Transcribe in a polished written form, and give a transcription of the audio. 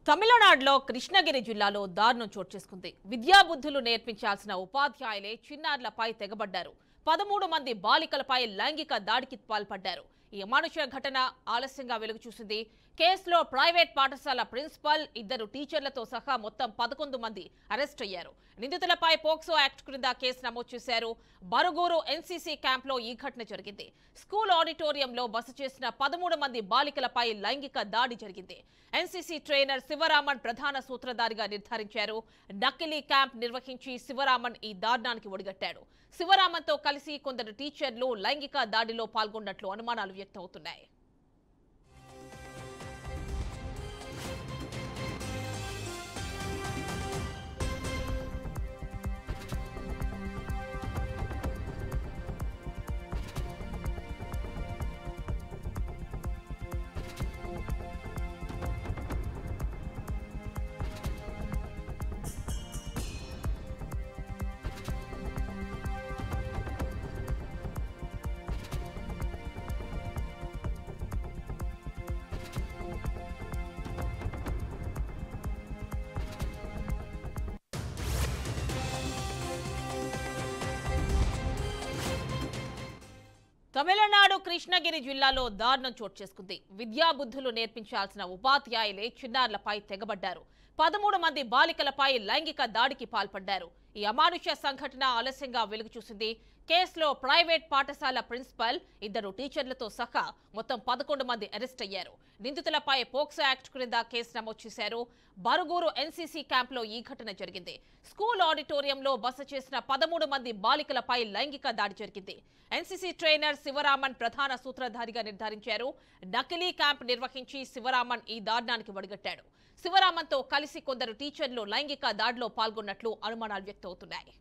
తమిళనాడులో కృష్ణగిరి జిల్లాలో దారుణం చోటు చేసుకుంది. విద్యాబుద్ధులు నేర్పించాల్సిన ఉపాధ్యాయులే చిన్నారులపై తెగబడ్డారు. 13 మంది బాలికలపై లైంగిక దాడికి పాల్పడ్డారు. ఈ అమానుష ఘటన ఆలస్యంగా వెలుగు చూసింది. కేసులో ప్రైవేట్ పాఠశాల ప్రిన్సిపల్, 2 టీచర్లతో సహా మొత్తం 11 మంది అరెస్ట్ అయ్యారు. నిందితులపై పోక్సో యాక్ట్ క్రింద కేసు నమోదు చేశారు. బరుగురు ఎన్సీసీ క్యాంప్లో ఈ ఘటన జరిగింది. స్కూల్ ఆడిటోరియంలో బస చేసిన 13 మంది బాలికలపై లైంగిక దాడి జరిగింది. ఎన్సీసీ ట్రైనర్ శివరామన్ ప్రధాన సూత్రధారిగా నిర్ధారించారు. నకిలీ క్యాంప్ నిర్వహించి శివరామన్ ఈ దారుణానికి ఒడిగట్టాడు. శివరామన్తో కలిసి కొందరు టీచర్లు లైంగిక దాడిలో పాల్గొన్నట్లు అనుమానాలు వ్యక్తమవుతున్నాయి. తమిళనాడు కృష్ణగిరి జిల్లాలో దారుణం చోటు చేసుకుంది. విద్యాబుద్ధులు నేర్పించాల్సిన ఉపాధ్యాయులే చిన్నారులపై తెగబడ్డారు. 13 మంది బాలికలపై లైంగిక దాడికి పాల్పడ్డారు. ఈ అమానుష సంఘటన ఆలస్యంగా వెలుగు చూసింది. కేసులో ప్రైవేట్ పాఠశాల ప్రిన్సిపల్, 2 టీచర్లతో సహా మొత్తం 11 మంది అరెస్ట్ అయ్యారు. నిందితులపై పోక్సో యాక్ట్ క్రింద కేసు నమోదు చేశారు. బరుగురు ఎన్సీసీ క్యాంప్లో ఈ ఘటన జరిగింది. స్కూల్ ఆడిటోరియంలో బస చేసిన 13 మంది బాలికలపై లైంగిక దాడి జరిగింది. ఎన్సీసీ ట్రైనర్ శివరామన్ ప్రధాన సూత్రధారిగా నిర్ధారించారు. నకిలీ క్యాంప్ నిర్వహించి శివరామన్ ఈ దారుణానికి ఒడిగట్టాడు. శివరామన్తో కలిసి కొందరు టీచర్లు లైంగిక దాడిలో పాల్గొన్నట్లు అనుమానాలు వ్యక్తమవుతున్నాయి.